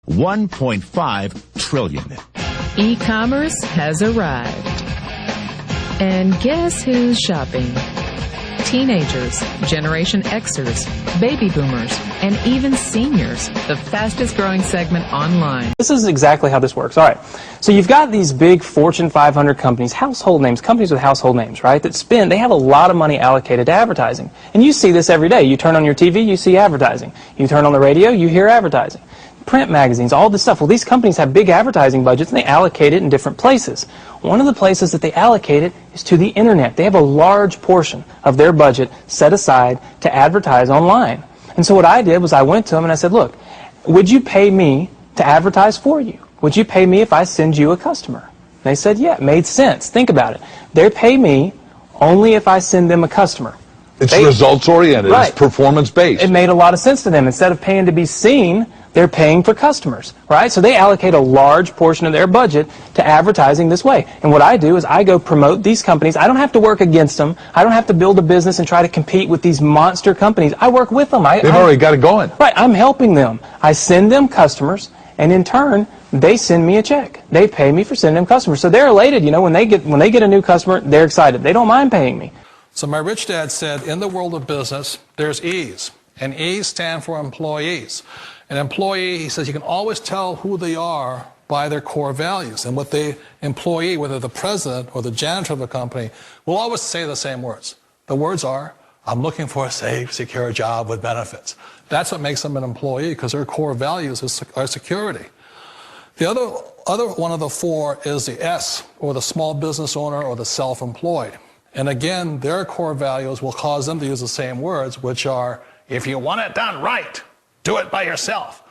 $1.5 trillion. E-commerce has arrived. And guess who's shopping? Teenagers, Generation Xers, baby boomers, and even seniors, the fastest growing segment online. This is exactly how this works. All right. So you've got these big Fortune 500 companies, household names, companies with household names, right, they have a lot of money allocated to advertising. And you see this every day. You turn on your TV, you see advertising. You turn on the radio, you hear advertising. Print magazines, all this stuff. Well, these companies have big advertising budgets and they allocate it in different places. One of the places that they allocate it is to the internet. They have a large portion of their budget set aside to advertise online. And so what I did was I went to them and I said, look, would you pay me to advertise for you? Would you pay me if I send you a customer? And they said, yeah, it made sense. Think about it. They pay me only if I send them a customer. It's results-oriented. Right. It's performance-based. It made a lot of sense to them. Instead of paying to be seen, they're paying for customers, right? So they allocate a large portion of their budget to advertising this way. And what I do is I go promote these companies. I don't have to work against them. I don't have to build a business and try to compete with these monster companies. I work with them. They've already got it going. Right. I'm helping them. I send them customers, and in turn, they send me a check. They pay me for sending them customers. So they're elated. You know, when they get a new customer, they're excited. They don't mind paying me. So my rich dad said, in the world of business, there's E's. And E's stand for employees. An employee, he says, you can always tell who they are by their core values. And what the employee, whether the president or the janitor of the company, will always say the same words. The words are, I'm looking for a safe, secure job with benefits. That's what makes them an employee, because their core values are security. The other one of the four is the S, or the small business owner or the self-employed. And again, their core values will cause them to use the same words, which are, if you want it done right, do it by yourself.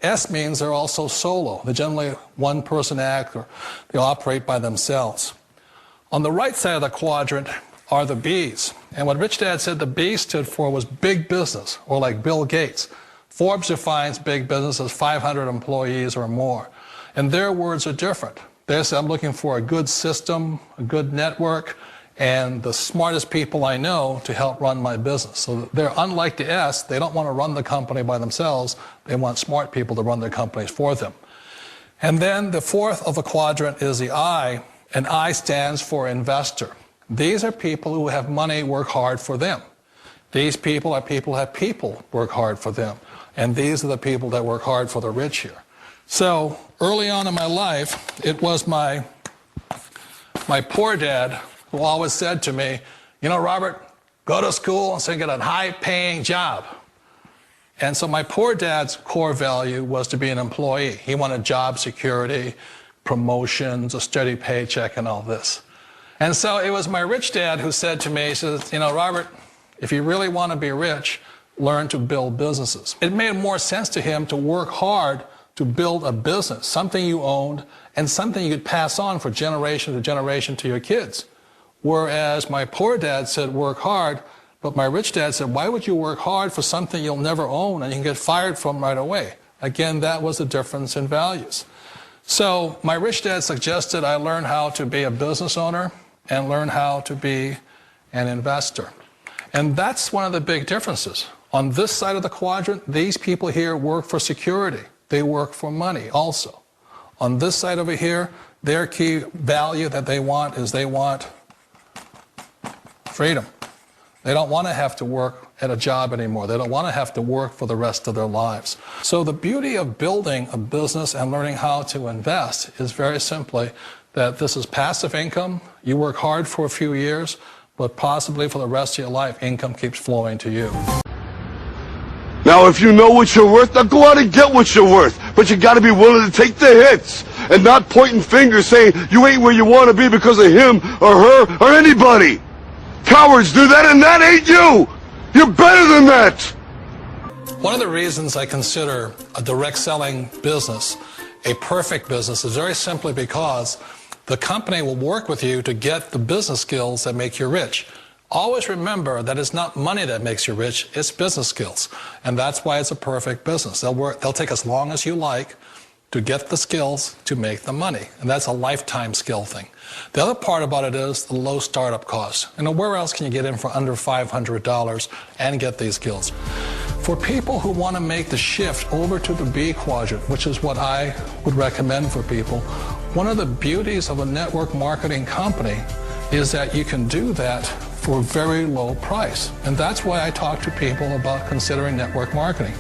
S means they're also solo. They're generally one-person act, or they operate by themselves. On the right side of the quadrant are the B's. And what Rich Dad said the B stood for was big business, or like Bill Gates. Forbes defines big business as 500 employees or more. And their words are different. They say, I'm looking for a good system, a good network, and the smartest people I know to help run my business. So they're unlike the S. They don't want to run the company by themselves. They want smart people to run their companies for them. And then the fourth of the quadrant is the I, and I stands for investor. These are people who have money work hard for them. These people are people who have people work hard for them. And these are the people that work hard for the rich here. So early on in my life, it was my poor dad who always said to me, you know, Robert, go to school and so get a high-paying job. And so my poor dad's core value was to be an employee. He wanted job security, promotions, a steady paycheck, and all this. And so it was my rich dad who said to me, he says, you know, Robert, if you really want to be rich, learn to build businesses. It made more sense to him to work hard to build a business, something you owned, and something you could pass on for generation to generation to your kids. Whereas my poor dad said, work hard, but my rich dad said, why would you work hard for something you'll never own and you can get fired from right away? Again, that was the difference in values. So my rich dad suggested I learn how to be a business owner and learn how to be an investor. And that's one of the big differences. On this side of the quadrant, these people here work for security. They work for money also. On this side over here, their key value that they want is they want freedom. They don't want to have to work at a job anymore. They don't want to have to work for the rest of their lives. So the beauty of building a business and learning how to invest is very simply that this is passive income. You work hard for a few years, but possibly for the rest of your life, income keeps flowing to you. Now, if you know what you're worth, now go out and get what you're worth. But you got to be willing to take the hits and not pointing fingers saying you ain't where you want to be because of him or her or anybody. Cowards do that, and that ain't you. You're better than that. One of the reasons I consider a direct selling business a perfect business is very simply because the company will work with you to get the business skills that make you rich. Always remember that it's not money that makes you rich, it's business skills. And that's why it's a perfect business. They'll take as long as you like to get the skills to make the money. And that's a lifetime skill thing. The other part about it is the low startup cost. You know, where else can you get in for under $500 and get these skills? For people who want to make the shift over to the B quadrant, which is what I would recommend for people, one of the beauties of a network marketing company is that you can do that for a very low price. And that's why I talk to people about considering network marketing.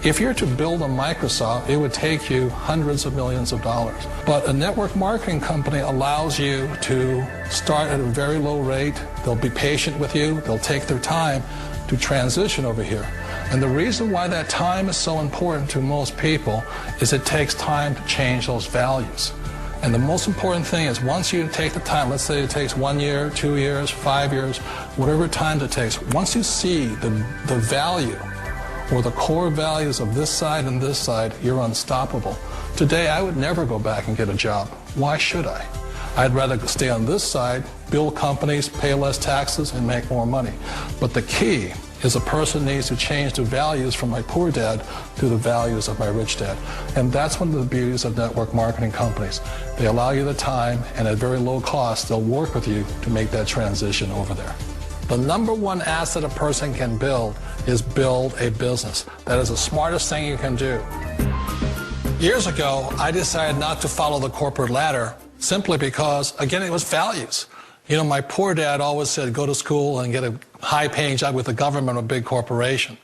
If you're to build a Microsoft, it would take you hundreds of millions of dollars. But a network marketing company allows you to start at a very low rate. They'll be patient with you. They'll take their time to transition over here. And the reason why that time is so important to most people is it takes time to change those values. And the most important thing is once you take the time, let's say it takes 1 year, 2 years, 5 years, whatever time it takes, once you see the value or the core values of this side and this side, you're unstoppable. Today, I would never go back and get a job. Why should I? I'd rather stay on this side, build companies, pay less taxes, and make more money. But the key is a person needs to change the values from my poor dad to the values of my rich dad. And that's one of the beauties of network marketing companies. They allow you the time, and at very low cost, they'll work with you to make that transition over there. The number one asset a person can build is build a business. That is the smartest thing you can do. Years ago, I decided not to follow the corporate ladder simply because, again, it was values. You know, my poor dad always said, go to school and get a high-paying job with the government or a big corporation.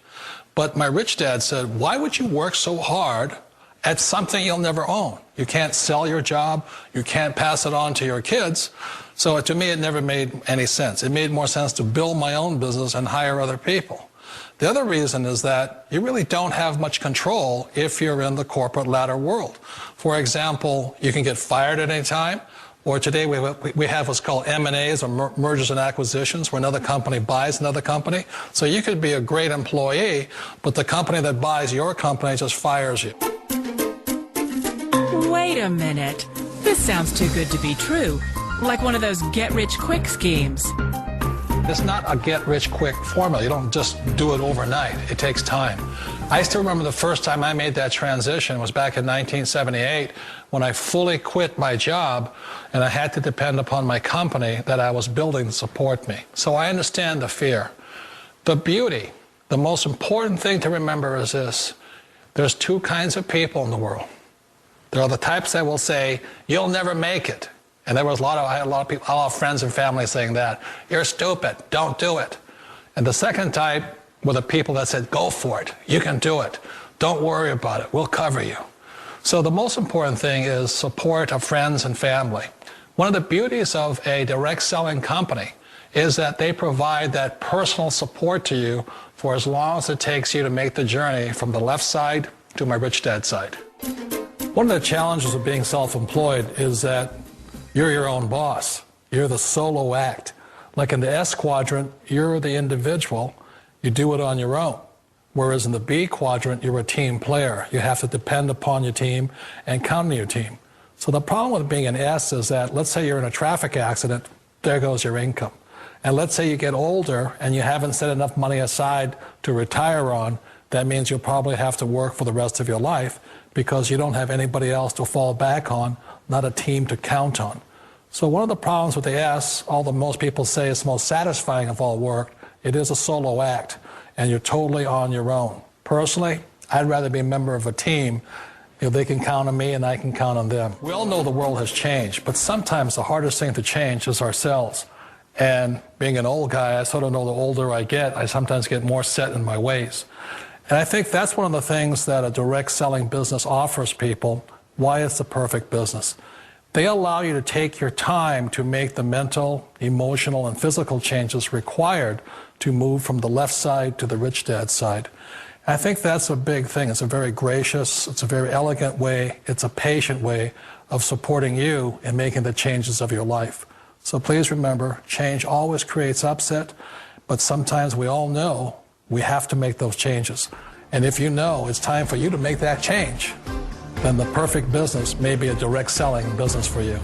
But my rich dad said, why would you work so hard at something you'll never own? You can't sell your job. You can't pass it on to your kids. So to me, it never made any sense. It made more sense to build my own business and hire other people. The other reason is that you really don't have much control if you're in the corporate ladder world. For example, you can get fired at any time. Or today we have what's called M&As, or mergers and acquisitions, where another company buys another company. So you could be a great employee, but the company that buys your company just fires you. Wait a minute. This sounds too good to be true. Like one of those get-rich-quick schemes. It's not a get-rich-quick formula. You don't just do it overnight. It takes time. I still remember the first time I made that transition was back in 1978 when I fully quit my job and I had to depend upon my company that I was building to support me. So I understand the fear. The beauty, the most important thing to remember is this. There's two kinds of people in the world. There are the types that will say, you'll never make it. And I had a lot of people, a lot of friends and family saying that. You're stupid, don't do it. And the second type were the people that said, go for it, you can do it. Don't worry about it, we'll cover you. So the most important thing is support of friends and family. One of the beauties of a direct selling company is that they provide that personal support to you for as long as it takes you to make the journey from the left side to my rich dad side. One of the challenges of being self-employed is that you're your own boss. You're the solo act. Like in the S quadrant, you're the individual. You do it on your own. Whereas in the B quadrant, you're a team player. You have to depend upon your team and count on your team. So the problem with being an S is that, let's say you're in a traffic accident, there goes your income. And let's say you get older and you haven't set enough money aside to retire on, that means you'll probably have to work for the rest of your life because you don't have anybody else to fall back on, not a team to count on. So one of the problems with the S, although most people say it's the most satisfying of all work, it is a solo act, and you're totally on your own. Personally, I'd rather be a member of a team. You know, they can count on me and I can count on them. We all know the world has changed, but sometimes the hardest thing to change is ourselves. And being an old guy, I sort of know the older I get, I sometimes get more set in my ways. And I think that's one of the things that a direct selling business offers people, why it's the perfect business. They allow you to take your time to make the mental, emotional, and physical changes required to move from the left side to the rich dad side. I think that's a big thing. It's a very gracious, it's a very elegant way, it's a patient way of supporting you in making the changes of your life. So please remember, change always creates upset, but sometimes we all know we have to make those changes. And if you know it's time for you to make that change, then the perfect business may be a direct selling business for you.